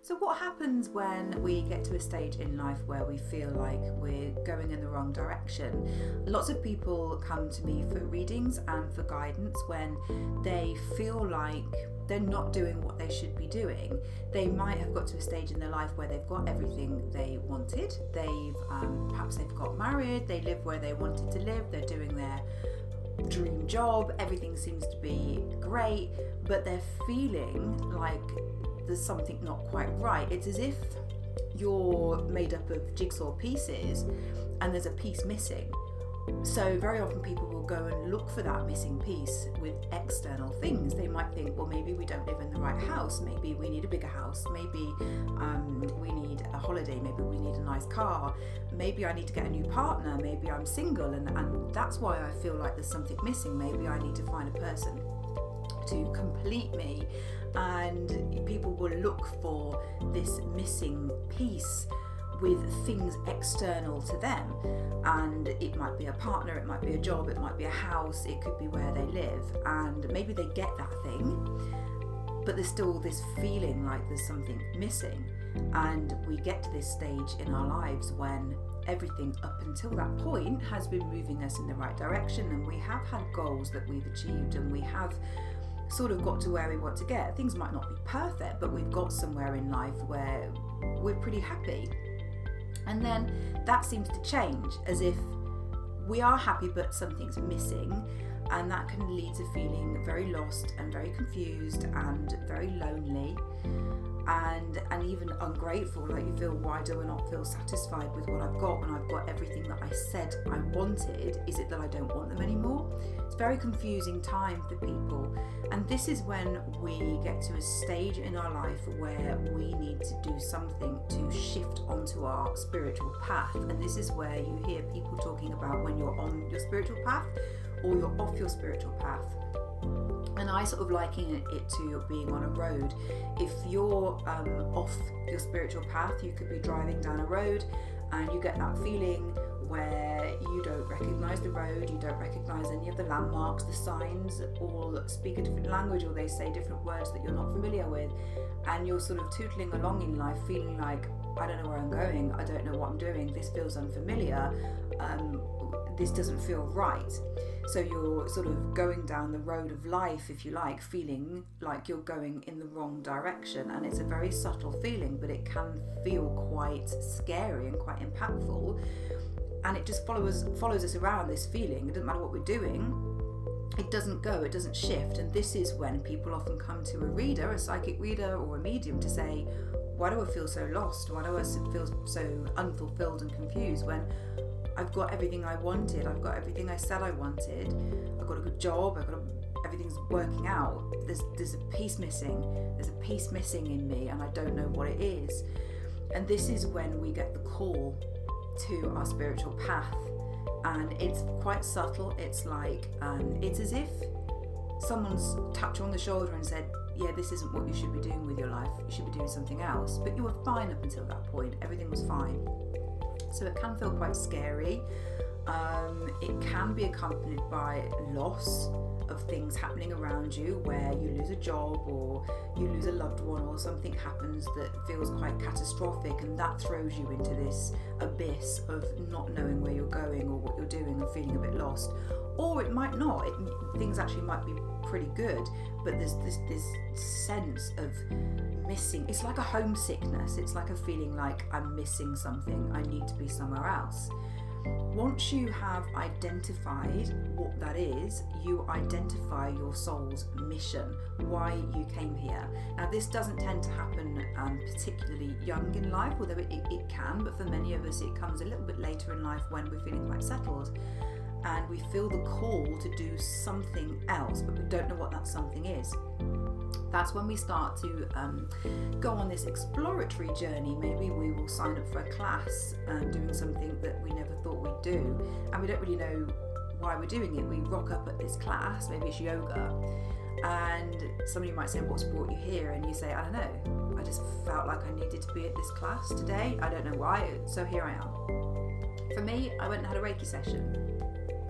So what happens when we get to a stage in life where we feel like we're going in the wrong direction? Lots of people come to me for readings and for guidance when they feel like they're not doing what they should be doing. They might have got to a stage in their life where they've got everything they wanted. Perhaps they've got married, they live where they wanted to live, they're doing their dream job, everything seems to be great, but they're feeling like there's something not quite right. It's as if you're made up of jigsaw pieces and there's a piece missing. So very often people will go and look for that missing piece with external things. They might think, well, maybe we don't live in the right house, maybe we need a bigger house, maybe we need a holiday, maybe we need a nice car, maybe I need to get a new partner, maybe I'm single and that's why I feel like there's something missing. Maybe I need to find a person to complete me. And people will look for this missing piece with things external to them, and it might be a partner, it might be a job, it might be a house, it could be where they live, and maybe they get that thing, but there's still this feeling like there's something missing. And we get to this stage in our lives when everything up until that point has been moving us in the right direction, and we have had goals that we've achieved, and we have sort of got to where we want to get. Things might not be perfect, but we've got somewhere in life where we're pretty happy. And then that seems to change, as if we are happy but something's missing, and that can lead to feeling very lost and very confused and very lonely and even ungrateful. Like you feel, why do I not feel satisfied with what I've got when I've got everything that I said I wanted? Is it that I don't want them anymore? It's a very confusing time for people, and this is when we get to a stage in our life where we need to do something to shift onto our spiritual path. And this is where you hear people talking about when you're on your spiritual path or you're off your spiritual path. And I sort of liken it to being on a road. If you're off your spiritual path, you could be driving down a road and you get that feeling where you don't recognise the road, you don't recognise any of the landmarks, the signs all speak a different language, or they say different words that you're not familiar with, and you're sort of tootling along in life feeling like, I don't know where I'm going, I don't know what I'm doing, this feels unfamiliar, this doesn't feel right. So you're sort of going down the road of life, if you like, feeling like you're going in the wrong direction. And it's a very subtle feeling, but it can feel quite scary and quite impactful. And it just follows us around, this feeling. It doesn't matter what we're doing, it doesn't go, it doesn't shift. And this is when people often come to a reader, a psychic reader or a medium, to say, why do I feel so lost? Why do I feel so unfulfilled and confused when I've got everything I wanted, I've got everything I said I wanted, I've got a good job, everything's working out. There's a piece missing. There's a piece missing in me, and I don't know what it is. And this is when we get the call to our spiritual path, and it's quite subtle. It's like it's as if someone's tapped you on the shoulder and said, yeah, this isn't what you should be doing with your life, you should be doing something else. But you were fine up until that point, everything was fine. So it can feel quite scary. It can be accompanied by loss of things happening around you, where you lose a job or you lose a loved one, or something happens that feels quite catastrophic, and that throws you into this abyss of not knowing where you're going or what you're doing and feeling a bit lost. Or it might not, things actually might be pretty good, but there's this sense of missing. It's like a homesickness. It's like a feeling like I'm missing something, I need to be somewhere else. Once you have identified what that is, you identify your soul's mission, why you came here. Now, this doesn't tend to happen particularly young in life, although it can, but for many of us it comes a little bit later in life when we're feeling quite settled and we feel the call to do something else, but we don't know what that something is. That's when we start to go on this exploratory journey. Maybe we will sign up for a class doing something that we never thought we'd do, and we don't really know why we're doing it. We rock up at this class, maybe it's yoga, and somebody might say, what's brought you here? And you say, I don't know, I just felt like I needed to be at this class today, I don't know why, so here I am. For me, I went and had a Reiki session.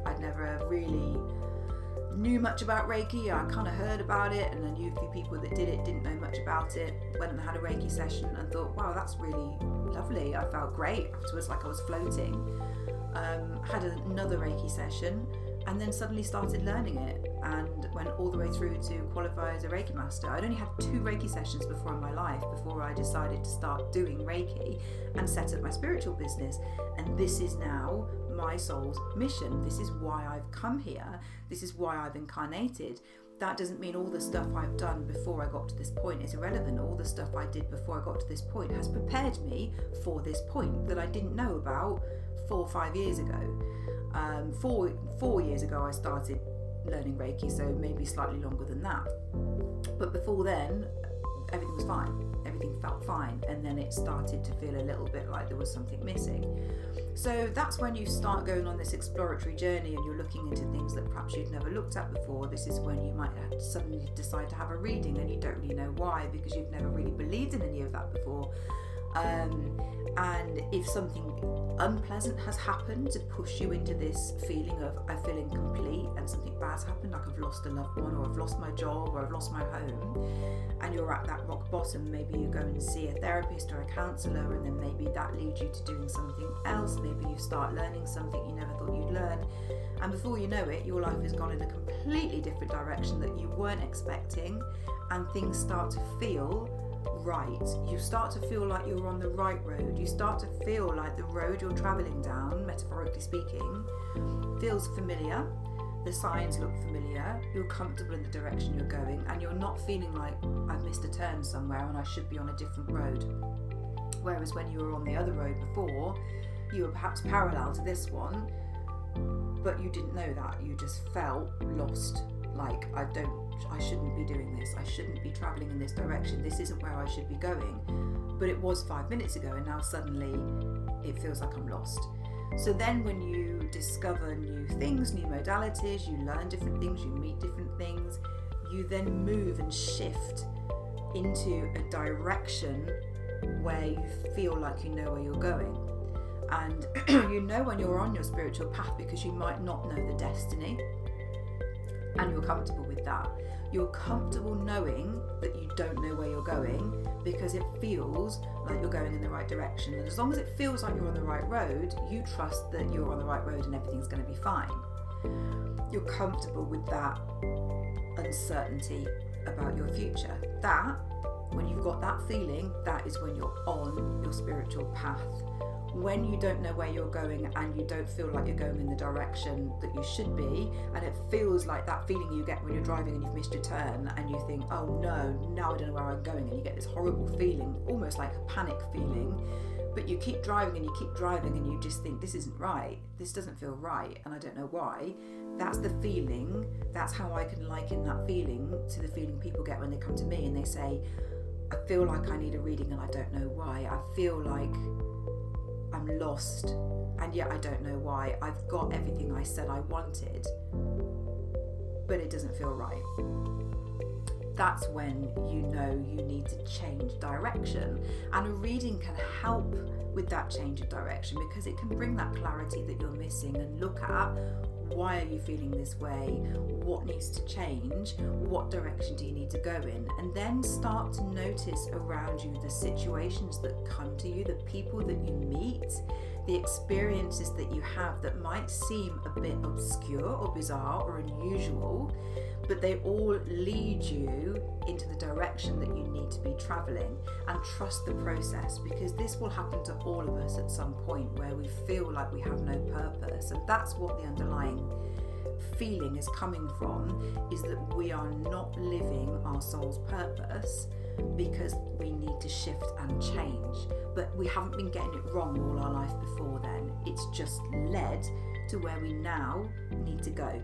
I'd never really knew much about Reiki. I kind of heard about it, and I knew a few people that did it, didn't know much about it. Went and had a Reiki session and thought, wow, that's really lovely. I felt great afterwards, like I was floating. Had another Reiki session, and then suddenly started learning it and went all the way through to qualify as a Reiki master. I'd only had 2 Reiki sessions before in my life before I decided to start doing Reiki and set up my spiritual business. And this is now my soul's mission. This is why I've come here. This is why I've incarnated. That doesn't mean all the stuff I've done before I got to this point is irrelevant. All the stuff I did before I got to this point has prepared me for this point that I didn't know about 4 or 5 years ago. 4 years ago I started learning Reiki, so maybe slightly longer than that. But before then, everything was fine. Everything felt fine, and then it started to feel a little bit like there was something missing. So that's when you start going on this exploratory journey and you're looking into things that perhaps you'd never looked at before. This is when you might suddenly decide to have a reading and you don't really know why, because you've never really believed in any of that before. And if something unpleasant has happened to push you into this feeling of I feel incomplete, and something bad's happened, like I've lost a loved one, or I've lost my job, or I've lost my home, and you're at that rock bottom, maybe you go and see a therapist or a counsellor, and then maybe that leads you to doing something else. Maybe you start learning something you never thought you'd learn, and before you know it, your life has gone in a completely different direction that you weren't expecting, and things start to feel right. You start to feel like you're on the right road. You start to feel like the road you're travelling down, metaphorically speaking, feels familiar. The signs look familiar. You're comfortable in the direction you're going, and you're not feeling like I've missed a turn somewhere and I should be on a different road. Whereas when you were on the other road before, you were perhaps parallel to this one, but you didn't know that. You just felt lost, like I shouldn't be doing this, I shouldn't be travelling in this direction, this isn't where I should be going. But it was 5 minutes ago, and now suddenly it feels like I'm lost. So then when you discover new things, new modalities, you learn different things, you meet different things, you then move and shift into a direction where you feel like you know where you're going. And you know when you're on your spiritual path because you might not know the destiny, and you're comfortable with that. You're comfortable knowing that you don't know where you're going because it feels like you're going in the right direction. And as long as it feels like you're on the right road, you trust that you're on the right road and everything's going to be fine. You're comfortable with that uncertainty about your future. That, when you've got that feeling, that is when you're on your spiritual path. When you don't know where you're going and you don't feel like you're going in the direction that you should be, and it feels like that feeling you get when you're driving and you've missed your turn and you think, oh no, now I don't know where I'm going, and you get this horrible feeling, almost like a panic feeling, but you keep driving and you keep driving and you just think, this isn't right, this doesn't feel right, and I don't know why. That's the feeling. That's how I can liken that feeling to the feeling people get when they come to me and they say, I feel like I need a reading and I don't know why. I feel like I'm lost and yet I don't know why. I've got everything I said I wanted, but it doesn't feel right. That's when you know you need to change direction, and a reading can help with that change of direction because it can bring that clarity that you're missing and look at why are you feeling this way, what needs to change, what direction do you need to go in, and then start to notice around you the situations that come to you, the people that you meet, the experiences that you have that might seem a bit obscure or bizarre or unusual, but they all lead you into the direction that you need to be traveling. And trust the process, because this will happen to all of us at some point where we feel like we have no purpose, and that's what the underlying feeling is coming from, is that we are not living our soul's purpose because we need to shift and change. But we haven't been getting it wrong all our life before then. It's just led to where we now need to go.